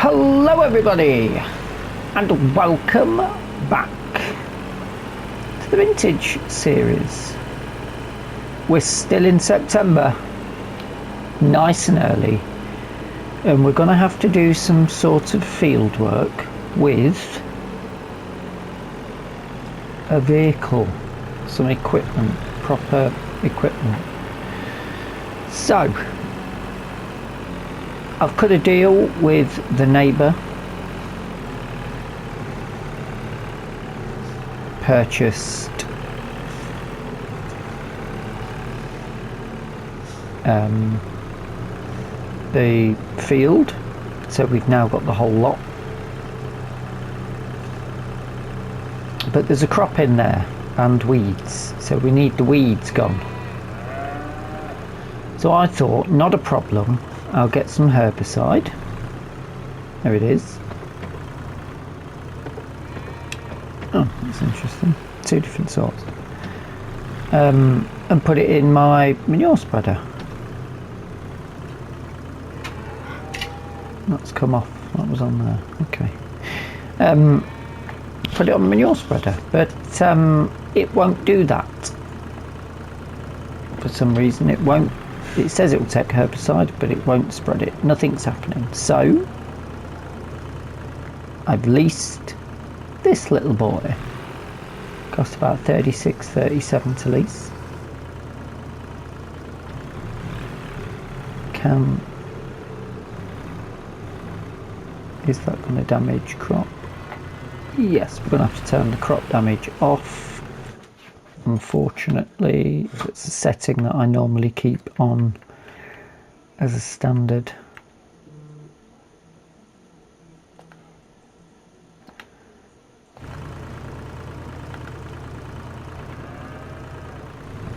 Hello everybody, and welcome back to the Vintage series. We're still in September, nice and early, and we're going to have to do some sort of field work with a vehicle, some equipment, proper equipment. So I've cut a deal with the neighbour, purchased the field, so we've now got the whole lot, but there's a crop in there and weeds, so we need the weeds gone. So I thought, not a problem, I'll get some herbicide. There it is. Oh, that's interesting. Two different sorts. And put it in my manure spreader. That's come off. That was on there. Okay. Put it on the manure spreader, but it won't do that. For some reason, it won't. It says it will take herbicide, but it won't spread it. Nothing's happening. So I've leased this little boy. Cost about 36-37 to lease. Is that going to damage crop? Yes, we're going to have to turn the crop damage off. Unfortunately, it's a setting that I normally keep on as a standard.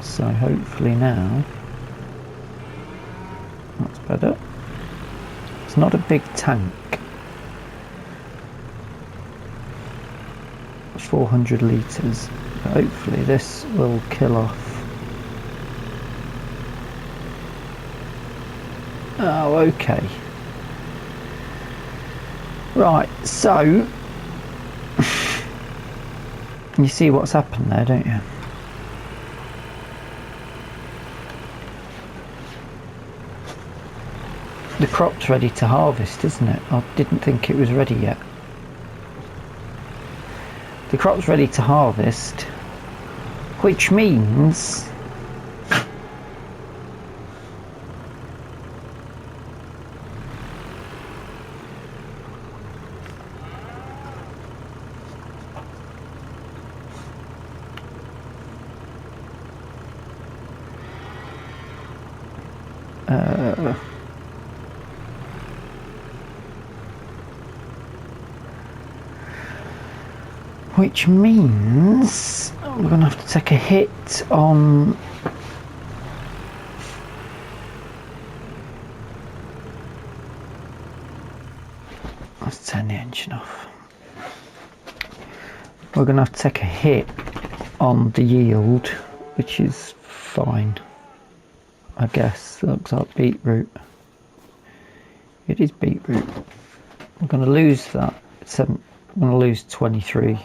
So hopefully now that's better. It's not a big tank. 400 litres. Hopefully this will kill off. Oh, okay. Right, so you see what's happened there, don't you? The crop's ready to harvest, isn't it? I didn't think it was ready yet. The crop's ready to harvest, which means we're going to have to take a hit on let's turn the engine off. We're going to have to take a hit on the yield, which is fine, I guess. It looks like beetroot. It is beetroot. We're going to lose that. I'm going to lose 23%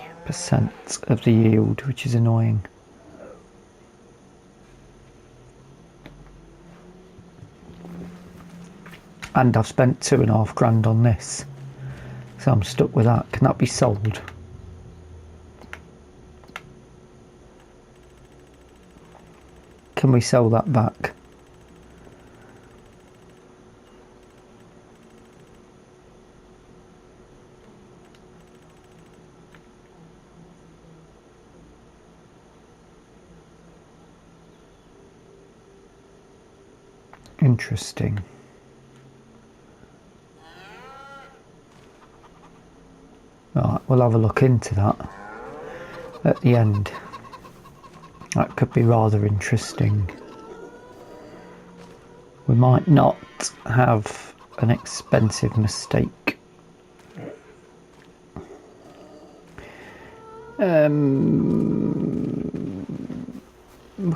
of the yield, which is annoying. And I've spent £2,500 on this, so I'm stuck with that. Can that be sold? Can we sell that back? Interesting. Right, we'll have a look into that at the end. That could be rather interesting. We might not have an expensive mistake. We've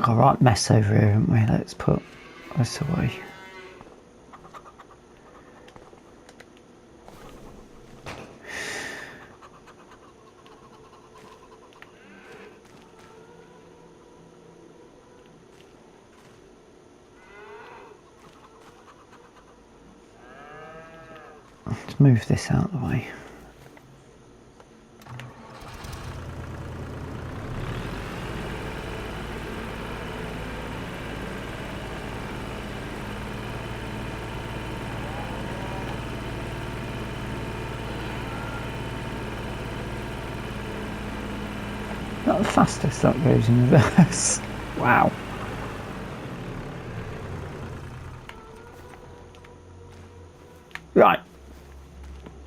got a right mess over here, haven't we? Let's put this away. Let's move this out of the way. Not the fastest that goes in reverse. Wow. Right.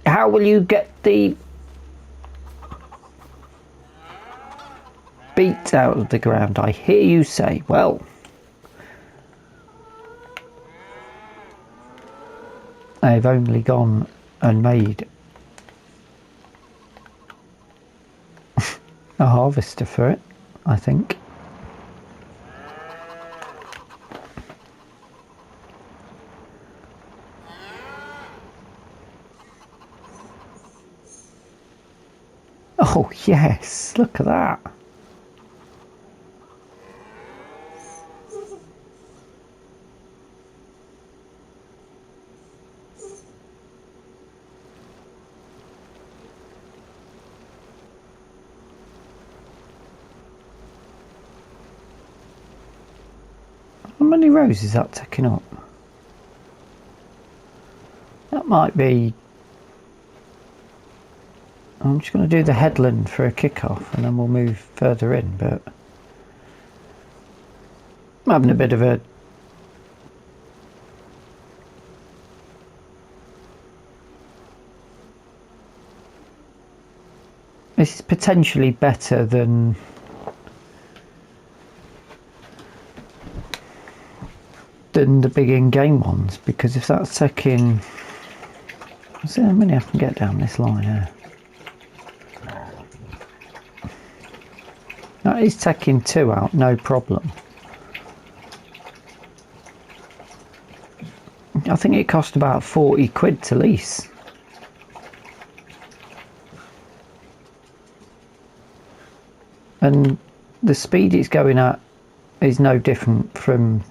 How will you get the beet out of the ground, I hear you say? Well, I've only gone and made a harvester for it, I think. Oh yes, look at that. How many rows is that taking up? That might be... I'm just going to do the headland for a kick-off and then we'll move further in, but I'm having a bit of a this is potentially better than the big in-game ones, because if that's taking... See how many I can get down this line here. That is taking 2 out, no problem. I think it cost about 40 quid to lease. And the speed it's going at is no different from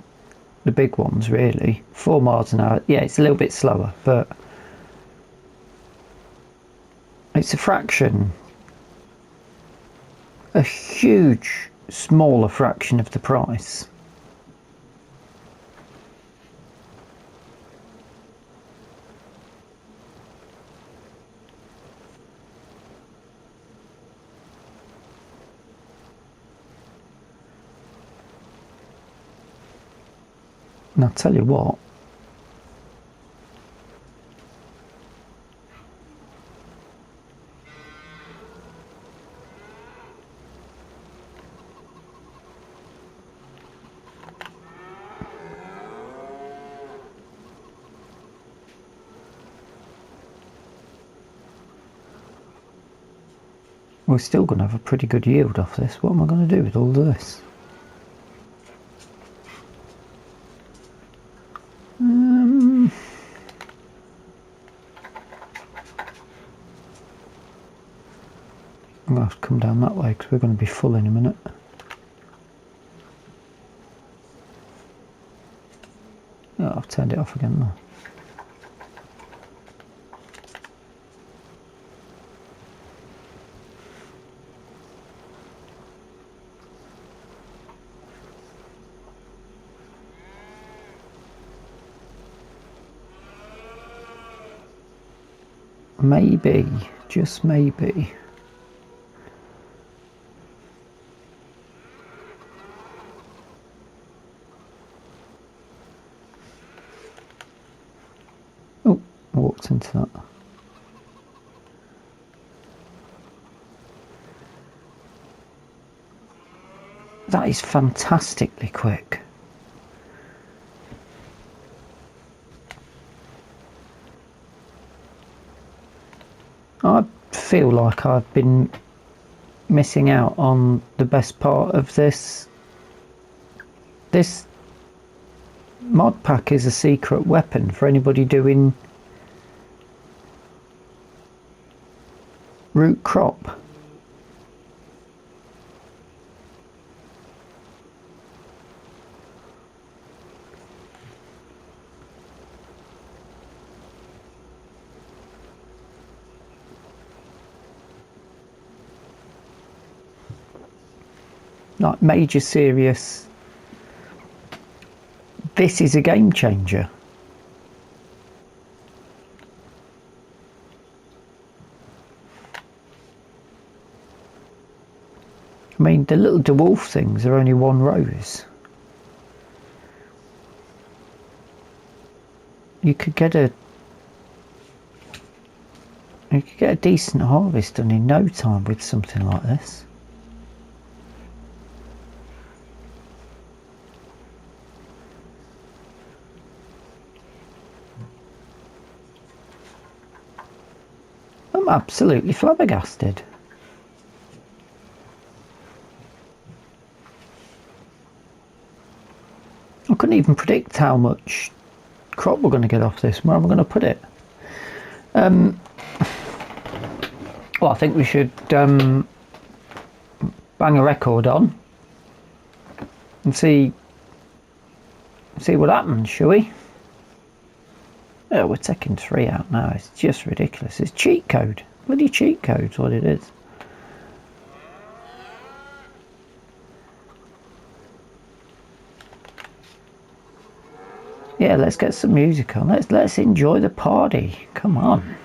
the big ones, really. 4 miles an hour, yeah, it's a little bit slower, but it's a fraction, a huge, smaller fraction of the price. And I'll tell you what, we're still going to have a pretty good yield off this. What am I going to do with all this? I'm going to have to come down that way because we're going to be full in a minute. Oh, I've turned it off again now. Maybe, just maybe, listen to that. That is fantastically quick. I feel like I've been missing out on the best part of this. This mod pack is a secret weapon for anybody doing root crop. Like major serious. This is a game changer. I mean, the little dwarf things are only 1 rose. You could get a decent harvest done in no time with something like this. I'm absolutely flabbergasted. I couldn't even predict how much crop we're going to get off this. Where am I going to put it? Well, I think we should bang a record on and see what happens, shall we? Oh, we're taking 3 out now. It's just ridiculous. It's cheat code. Bloody cheat code's what it is. Yeah, let's get some music on. Let's enjoy the party. Come on.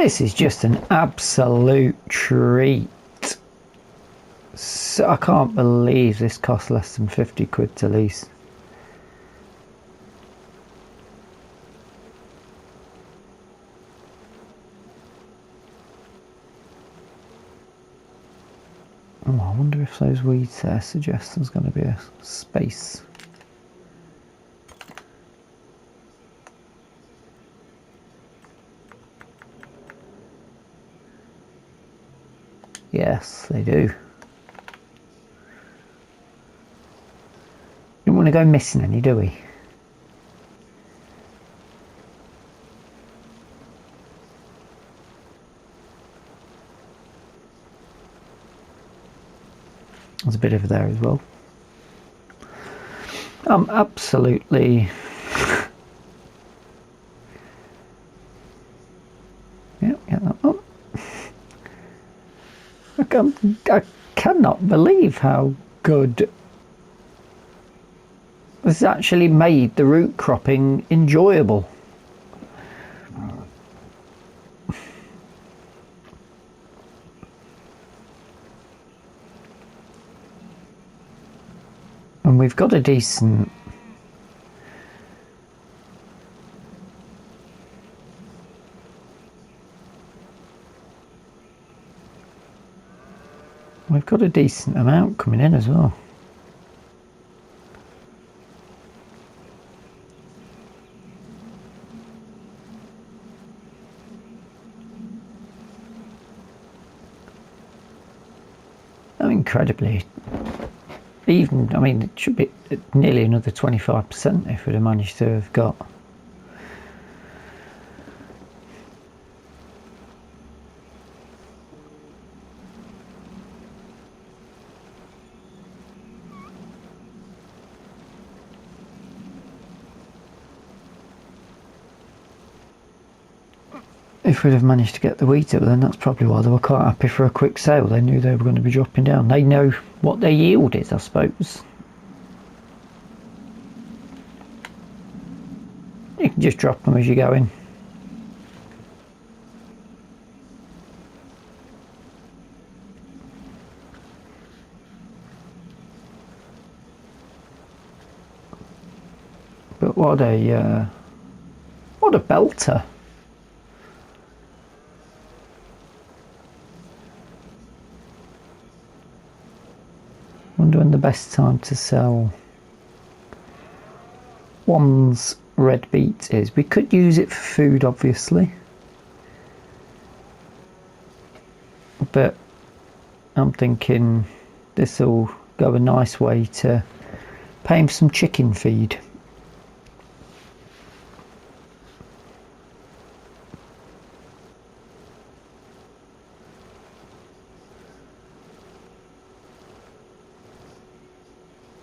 This is just an absolute treat. So I can't believe this costs less than 50 quid to lease. Oh, I wonder if those weeds there suggest there's going to be a space. Yes, they do. Don't want to go missing any, do we? There's a bit over there as well. I'm absolutely... yeah, get that one. I cannot believe how good this actually made the root cropping enjoyable. And we've got a decent... we've got a decent amount coming in as well. Oh, incredibly. Even, I mean, it should be nearly another 25% if we'd have managed to have got. If we'd have managed to get the wheat up, then that's probably why they were quite happy for a quick sale. They knew they were going to be dropping down. They know what their yield is, I suppose. You can just drop them as you go in. But what a belter. Wonder when the best time to sell one's red beet is. We could use it for food, obviously, but I'm thinking this will go a nice way to pay him some chicken feed.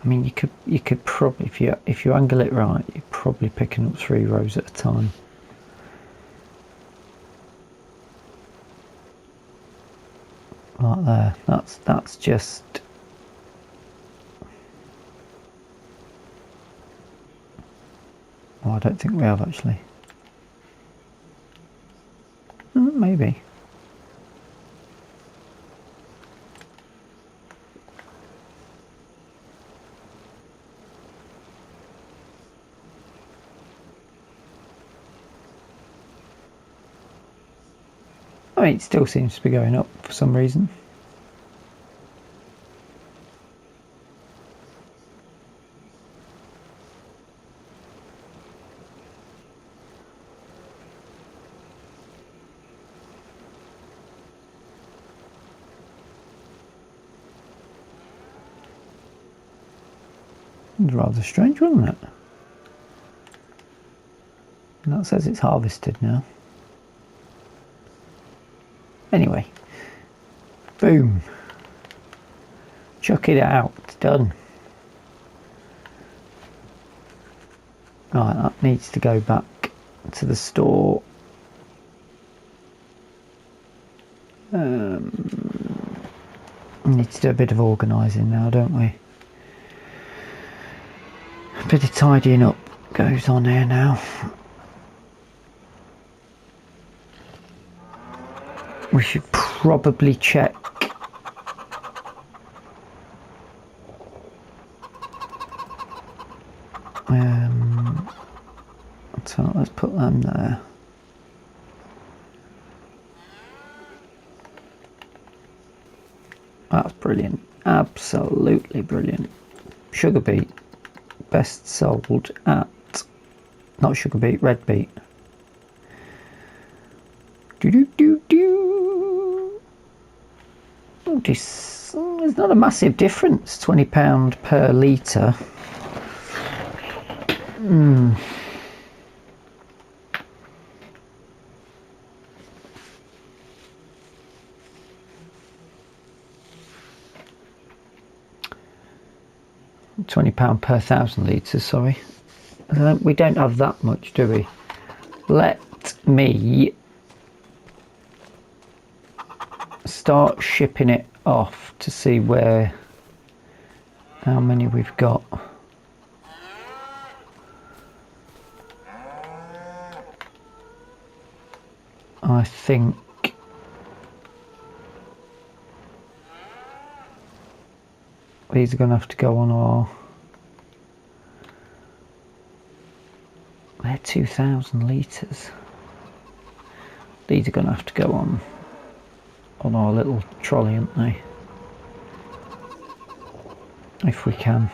I mean, you could probably, if you angle it right, you're probably picking up 3 rows at a time. Like there. That's just... oh, I don't think we have actually. Maybe. I mean, it still seems to be going up for some reason. It was rather strange, wasn't it? And that says it's harvested now. Anyway, boom, chuck it out, it's done. Right, that needs to go back to the store. We need to do a bit of organising now, don't we? A bit of tidying up goes on here now. We should probably check. So let's put them there. That's brilliant. Absolutely brilliant. Sugar beet. Best sold at... Not sugar beet, red beet. There's not a massive difference. £20 per litre. £20 per 1,000 litres, sorry. We don't have that much, do we? Let me start shipping it off to see how many we've got. I think these are going to have to go on our... They're 2,000 litres. These are going to have to go on our little trolley, aren't they? If we can.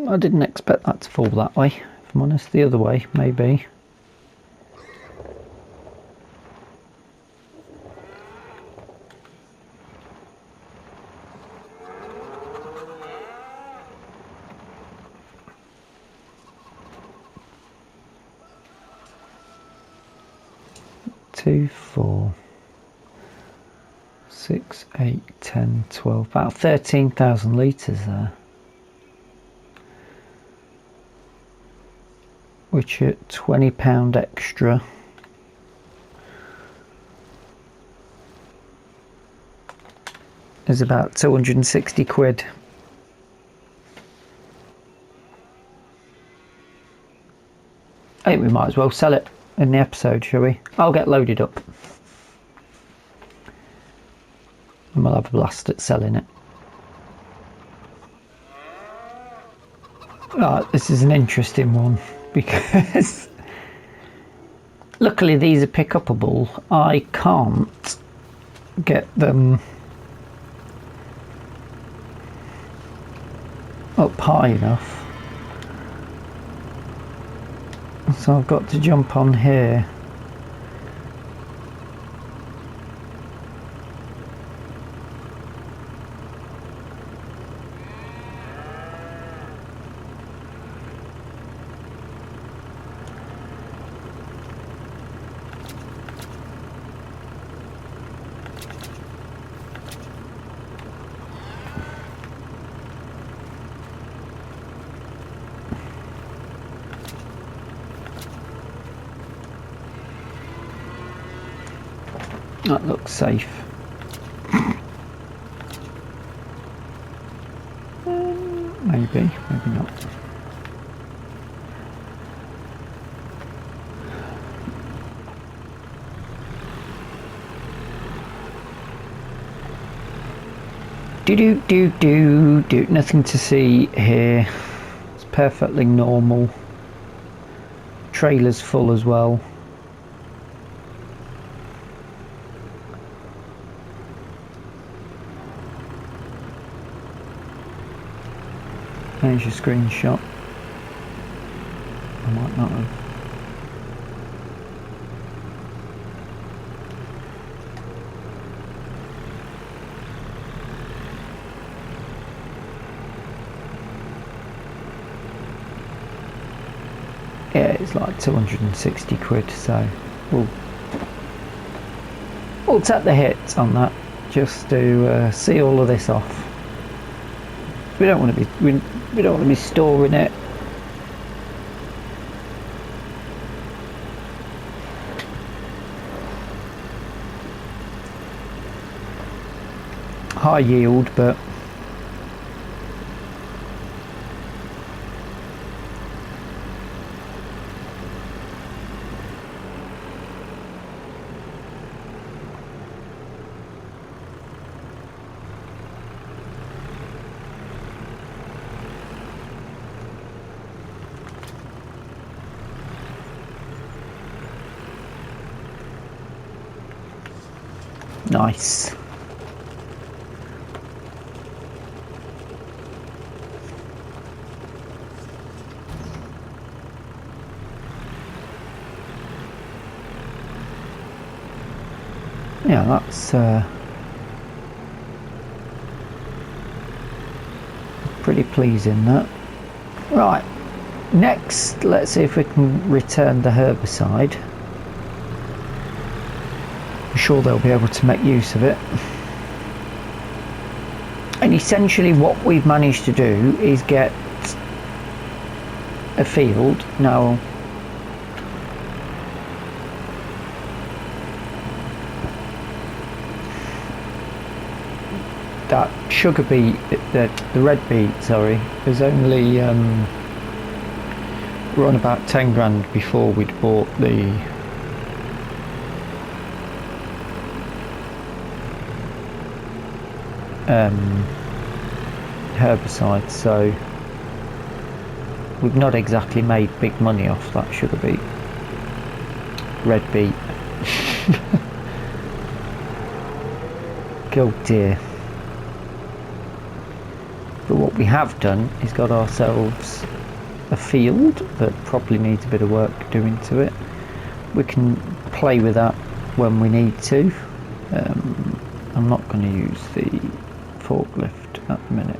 I didn't expect that to fall that way, if I'm honest. The other way, maybe. Two, 4, 6, 8, 10, 12, about 13,000 litres there. Which at £20 extra is about 260 quid. I think we might as well sell it in the episode, shall we? I'll get loaded up and we'll have a blast at selling it. This is an interesting one because luckily these are pick-upable. I can't get them up high enough, so I've got to jump on here. That looks safe. Maybe not. Do. Nothing to see here. It's perfectly normal. Trailer's full as well. There's your screenshot. I might not have. Yeah, it's like 260 quid, so we'll take the hit on that just to see all of this off. We don't want to be storing it. high yield, but nice. Yeah, that's pretty pleasing, that. Right, next let's see if we can return the herbicide. I'm sure they'll be able to make use of it. And essentially what we've managed to do is get a field. Now that sugar beet, the red beet, sorry, is only we're on about 10 grand before we'd bought the herbicide, so we've not exactly made big money off that sugar beet, red beet. Oh dear. But what we have done is got ourselves a field that probably needs a bit of work doing to it. We can play with that when we need to. I'm not going to use the forklift at the minute.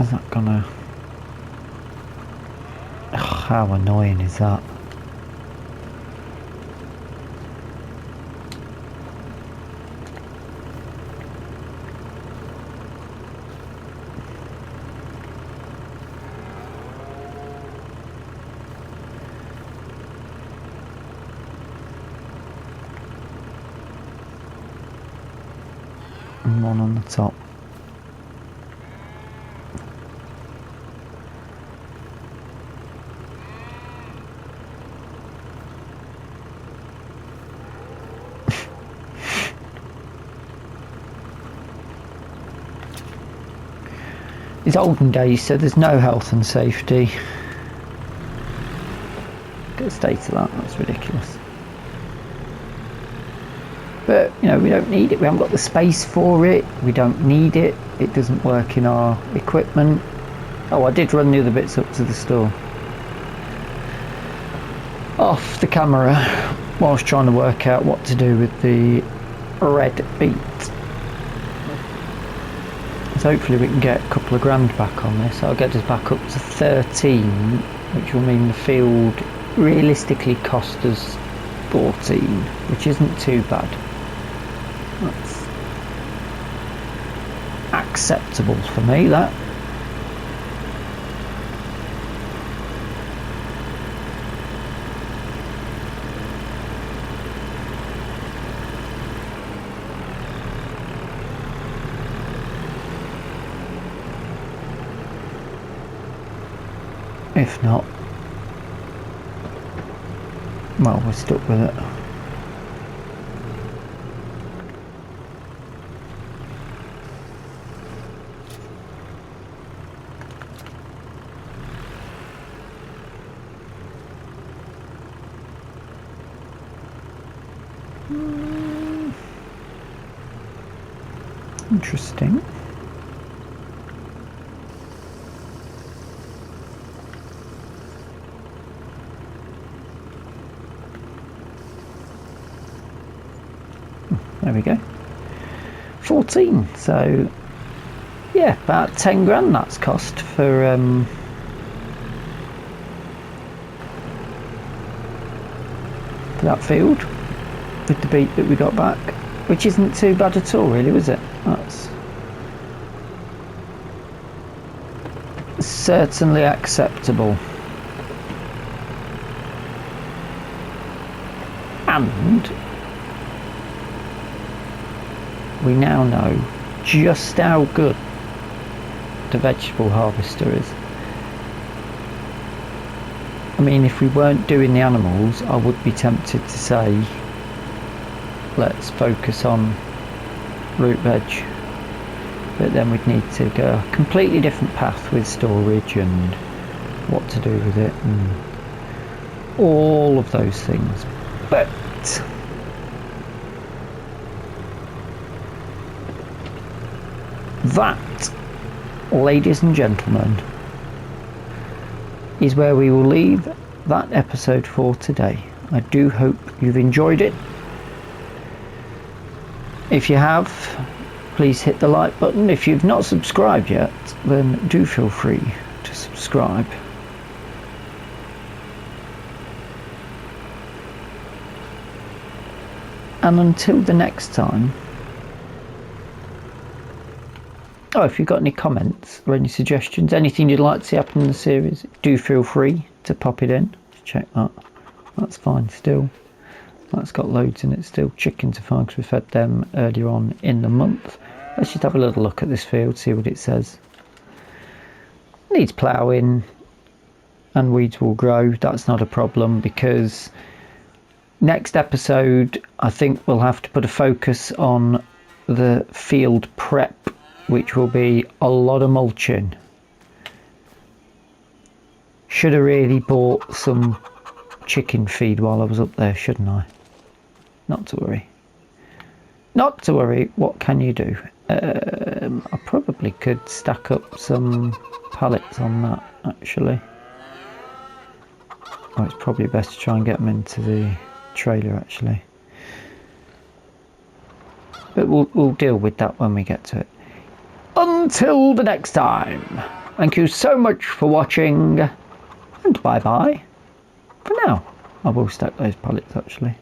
Is that gonna... Oh, how annoying is that? And one on the top. It's olden days, so there's no health and safety. Get a state of that, that's ridiculous. But, you know, we don't need it, we haven't got the space for it, we don't need it, it doesn't work in our equipment. Oh, I did run the other bits up to the store. Off the camera, whilst trying to work out what to do with the red beet. So hopefully we can get a couple of grand back on this. I'll get us back up to 13, which will mean the field realistically cost us 14, which isn't too bad. That's acceptable for me, that. If not, well, we're stuck with it. Interesting. There we go. 14. So yeah, about 10 grand that's cost for that field with the beet that we got back, which isn't too bad at all, really, was it? That's certainly acceptable. And we now know just how good the vegetable harvester is. I mean, if we weren't doing the animals, I would be tempted to say let's focus on root veg, but then we'd need to go a completely different path with storage and what to do with it and all of those things. But that, ladies and gentlemen, is where we will leave that episode for today. I do hope you've enjoyed it. If you have, please hit the like button. If you've not subscribed yet, then do feel free to subscribe. And until the next time, if you've got any comments or any suggestions, anything you'd like to see happen in the series, do feel free to pop it in. Check that. That's fine still. That's got loads in it still. Chickens are fine because we fed them earlier on in the month. Let's just have a little look at this field, see what it says. Needs ploughing and weeds will grow. That's not a problem, because next episode I think we'll have to put a focus on the field prep, which will be a lot of mulching. Should have really bought some chicken feed while I was up there, shouldn't I? Not to worry. Not to worry, what can you do? I probably could stack up some pallets on that, actually. Oh, it's probably best to try and get them into the trailer, actually. But we'll deal with that when we get to it. Until the next time, thank you so much for watching, and bye bye for now. I will stack those pallets actually.